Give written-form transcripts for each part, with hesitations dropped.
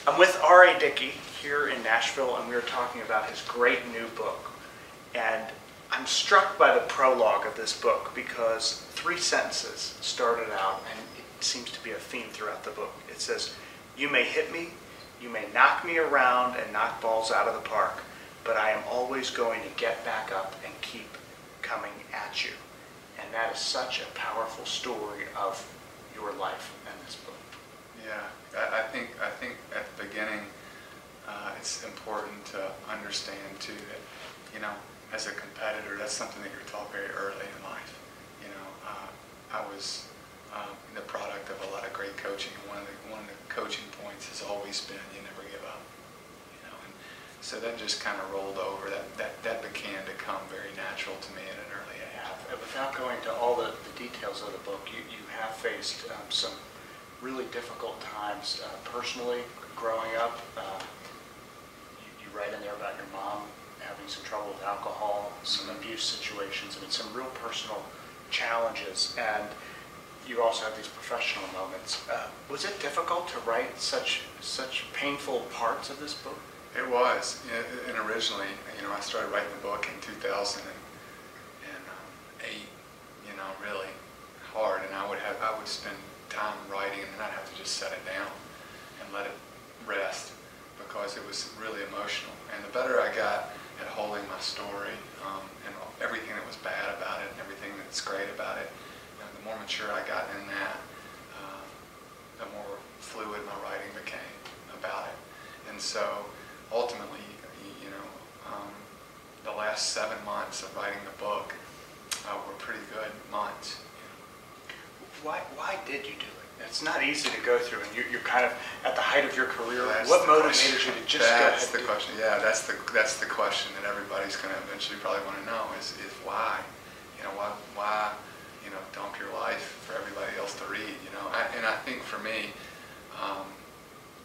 I'm with R.A. Dickey here in Nashville, and we were talking about his great new book. And I'm struck by the prologue of this book because 3 sentences started out, and it seems to be a theme throughout the book. It says, "You may hit me, you may knock me around and knock balls out of the park, but I am always going to get back up and keep coming at you." And that is such a powerful story of your life in this book. Yeah, I think at the beginning it's important to understand too that, you know, as a competitor, that's something that you're taught very early in life. You know, I was the product of a lot of great coaching. One of the coaching points has always been you never give up. You know, and so that just kind of rolled over. That began to come very natural to me at an early age. Yeah, without going to all the details of the book, you have faced some really difficult times personally growing up. You write in there about your mom having some trouble with alcohol, some abuse situations, I mean some real personal challenges, and you also have these professional moments. Was it difficult to write such painful parts of this book? It was, and originally, you know, I started writing the book in 2008. You know, really hard, and I would spend time writing, and then I'd have to just set it down and let it rest because it was really emotional. And the better I got at holding my story and everything that was bad about it and everything that's great about it, you know, the more mature I got in that, the more fluid my writing became about it. And so ultimately, you know, the last 7 months of writing the book were pretty good months. Why did you do it? It's not easy to go through, and you're kind of at the height of your career. That's what motivated you to just go ahead? That's the question. Yeah, that's the question that everybody's going to eventually probably want to know is why, you know, why, you know, dump your life for everybody else to read, you know? And I think for me,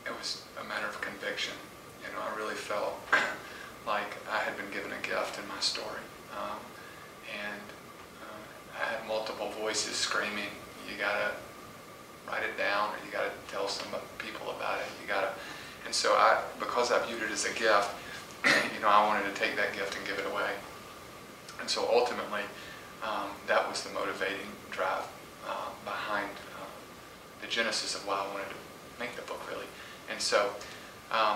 it was a matter of conviction. You know, I really felt like I had been given a gift in my story, and I had multiple voices screaming, "You gotta write it down, or you gotta tell some people about it. You gotta." And so because I viewed it as a gift, you know, I wanted to take that gift and give it away. And so ultimately, that was the motivating drive behind the genesis of why I wanted to make the book, really. And so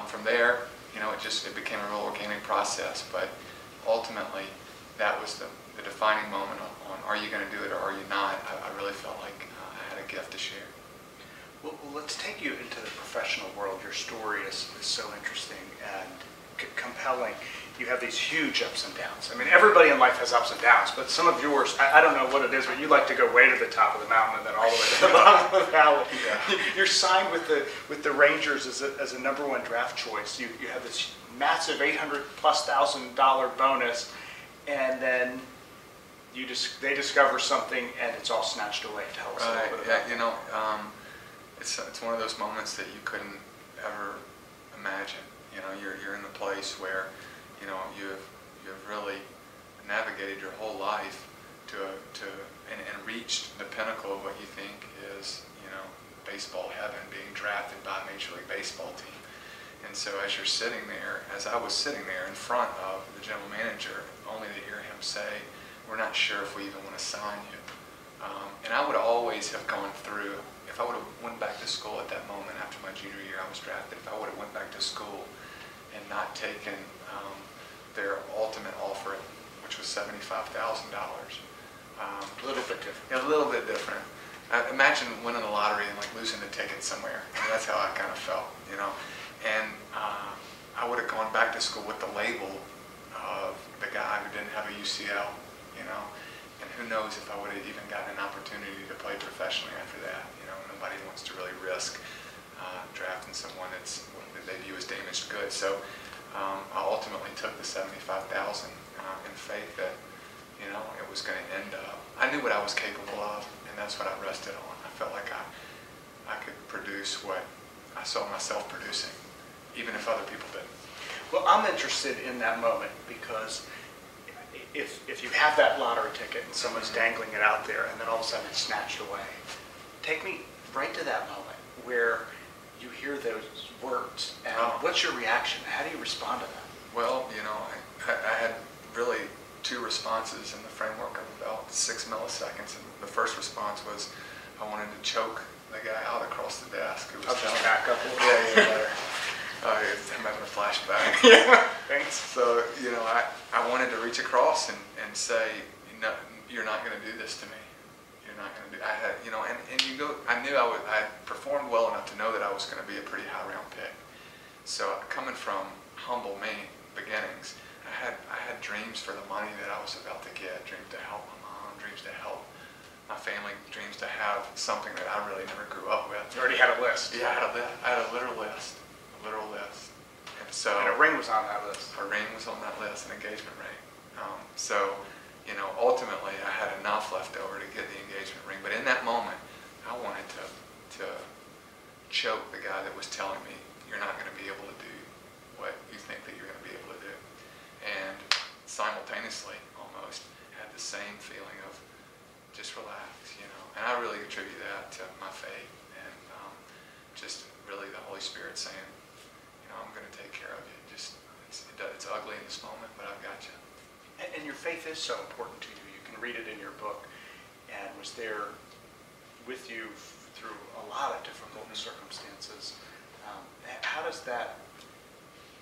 from there, you know, it became a real organic process. But ultimately, that was the defining moment on are you going to do it or are you not. I really felt like I had a gift to share. Well, let's take you into the professional world. Your story is so interesting and compelling. You have these huge ups and downs. I mean, everybody in life has ups and downs, but some of yours, I don't know what it is, but you like to go way to the top of the mountain and then all the way to the bottom of the valley. Yeah. You're signed with the Rangers as a #1 draft choice. You have this massive $800,000+ bonus, and then they discover something and it's all snatched away. Tell us a little bit about that. You know, it's one of those moments that you couldn't ever imagine. You know, you're in the place where, you know, you've really navigated your whole life and reached the pinnacle of what you think is, you know, baseball heaven, being drafted by a Major League Baseball team. And so as you're sitting there, as I was sitting there in front of the general manager, only to hear him say, "We're not sure if we even want to sign you." And I would always have gone through, if I would have went back to school at that moment after my junior year, I was drafted, if I would have went back to school and not taken their ultimate offer, which was $75,000. A little bit different. Yeah, a little bit different. Imagine winning the lottery and like losing the ticket somewhere. I mean, that's how I kind of felt, you know. And I would have gone back to school with the label of the guy who didn't have a UCL, you know. And who knows if I would have even gotten an opportunity to play professionally after that. You know, nobody wants to really risk drafting someone that they view as damaged goods. So I ultimately took the $75,000 in faith that, you know, it was going to end up. I knew what I was capable of, and that's what I rested on. I felt like I could produce what I saw myself producing, even if other people didn't. Well, I'm interested in that moment because if you have that lottery ticket and someone's dangling it out there and then all of a sudden it's snatched away, take me right to that moment where you hear those words, and Oh. what's your reaction? How do you respond to that? Well, I had really two responses in the framework of about 6 milliseconds. And the first response was I wanted to choke the guy out across the desk who was I'll just telling back up a little. Yeah. I'm having a flashback. Yeah, thanks. So, I wanted to reach across and say, no, you're not going to do this to me. You're not going to do. I had, I knew I performed well enough to know that I was going to be a pretty high round pick. So coming from humble beginnings, I had dreams for the money that I was about to get, dreams to help my mom, dreams to help my family, dreams to have something that I really never grew up with. You already had a list. Yeah, I had a literal list. And so. And a ring was on that list. A ring was on that list, an engagement ring. Ultimately I had enough left over to get the engagement ring. But in that moment, I wanted to choke the guy that was telling me, you're not going to be able to do what you think that you're going to be able to do. And simultaneously, almost, had the same feeling of just relax, And I really attribute that to my faith and just really the Holy Spirit saying, I'm going to take care of you. It's ugly in this moment, but I've got you. And your faith is so important to you. You can read it in your book, and was there with you through a lot of difficult circumstances. How does that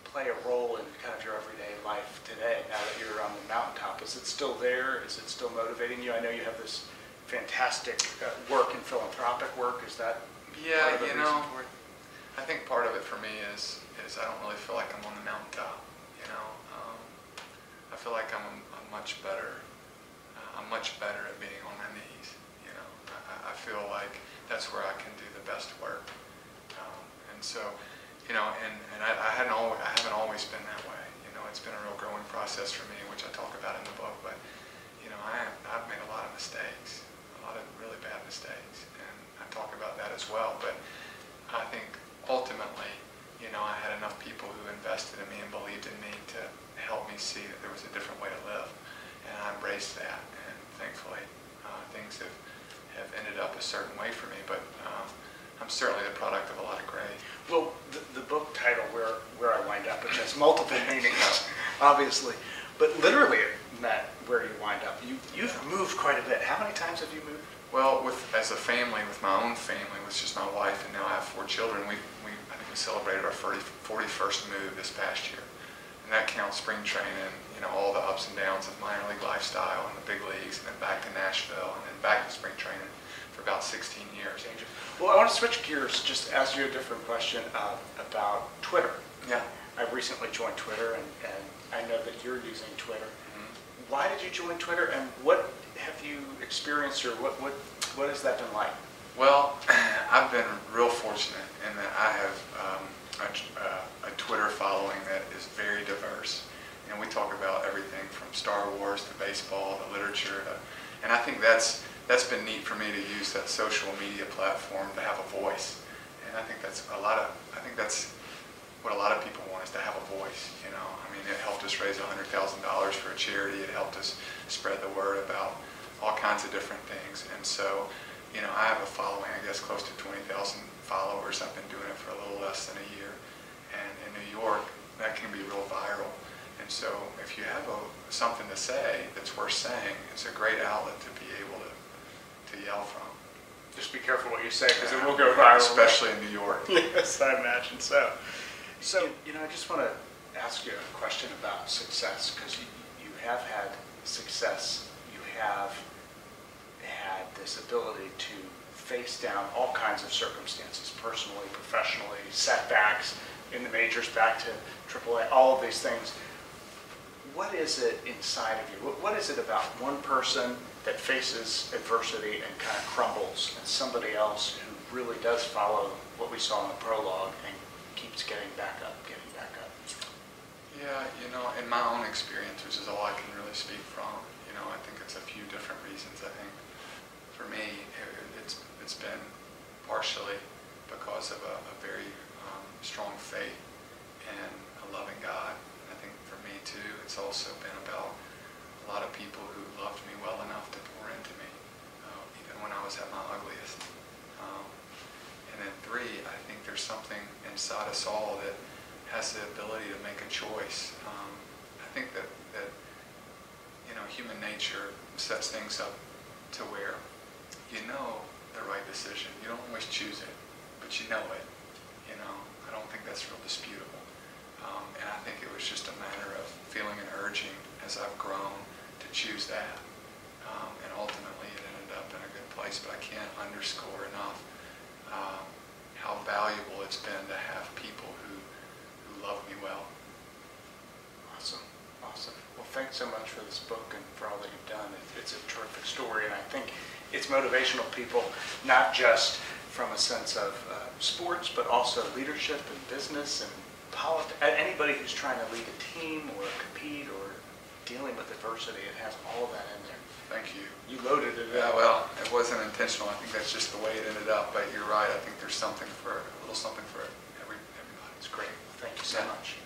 play a role in kind of your everyday life today, now that you're on the mountaintop? Is it still there? Is it still motivating you? I know you have this fantastic work in philanthropic work. Is that part of the reason for it? I think part of it for me is I don't really feel like I'm on the mountaintop. I feel like I'm much better at being on my knees. I feel like that's where I can do the best work. And so, and I haven't always been that way. It's been a real growing process for me, which I talk about in the book. But I've made a lot of mistakes, a lot of really bad mistakes, and I talk about that as well. But I think ultimately, I had enough people who invested in me and believed in me to help me see that there was a different way to live, and I embraced that. And thankfully, things have ended up a certain way for me. But I'm certainly the product of a lot of grace. Well, the book title, Where I Wind Up, which has multiple meanings, obviously, but literally it meant where you wind up. You've moved quite a bit. How many times have you moved? Well, as a family, with my own family, with just my wife, and now I have 4 children, I think we celebrated our 41st move this past year. And that counts spring training, all the ups and downs of minor league lifestyle and the big leagues, and then back to Nashville, and then back to spring training for about 16 years. Well, I want to switch gears, just ask you a different question about Twitter. Yeah. I've recently joined Twitter, and I know that you're using Twitter. Mm-hmm. Why did you join Twitter, and what have you experienced, or what has that been like? Well, I've been real fortunate in that I have a Twitter following that is very diverse. And we talk about everything from Star Wars to baseball to literature and I think that's been neat for me to use that social media platform to have a voice. And I think that's what a lot of people want, is to have a voice. It helped us raise $100,000 for a charity. It helped us spread the word about all kinds of different things. And so, I have a following, I guess, close to 20,000 followers. I've been doing it for a little less than a year. And in New York, that can be real viral. And so if you have something to say that's worth saying, it's a great outlet to be able to yell from. Just be careful what you say, because it will go viral. Especially in New York. Yes, I imagine so. So, I just want to ask you a question about success, because you have had success. You have had this ability to face down all kinds of circumstances, personally, professionally, setbacks in the majors, back to AAA, all of these things. What is it inside of you? What is it about one person that faces adversity and kind of crumbles, and somebody else who really does follow what we saw in the prologue and keeps getting back up? Yeah, in my own experience, which is all I can really speak from, I think it's a few different reasons. I think for me, it's been partially because of a very strong faith and a loving God. I think for me too, it's also been about a lot of people who loved me well enough to pour into me, even when I was at my ugliest. And then 3, I think there's there's something inside us all that has the ability to make a choice. I think that human nature sets things up to where you know the right decision. You don't always choose it, but you know it. I don't think that's real disputable. And I think it was just a matter of feeling an urging as I've grown to choose that. And ultimately it ended up in a good place, but I can't underscore enough how valuable it's been to have people who love me well. Awesome. Well, thanks so much for this book and for all that you've done. It's a terrific story, and I think it's motivational people, not just from a sense of sports, but also leadership and business and politics. Anybody who's trying to lead a team or compete or dealing with adversity, it has all of that in there. Thank you. You loaded it Yeah, up. well, it wasn't intentional. I think that's just the way it ended up. But you're right. I think there's a little something for everybody. It's great. Thank you so much.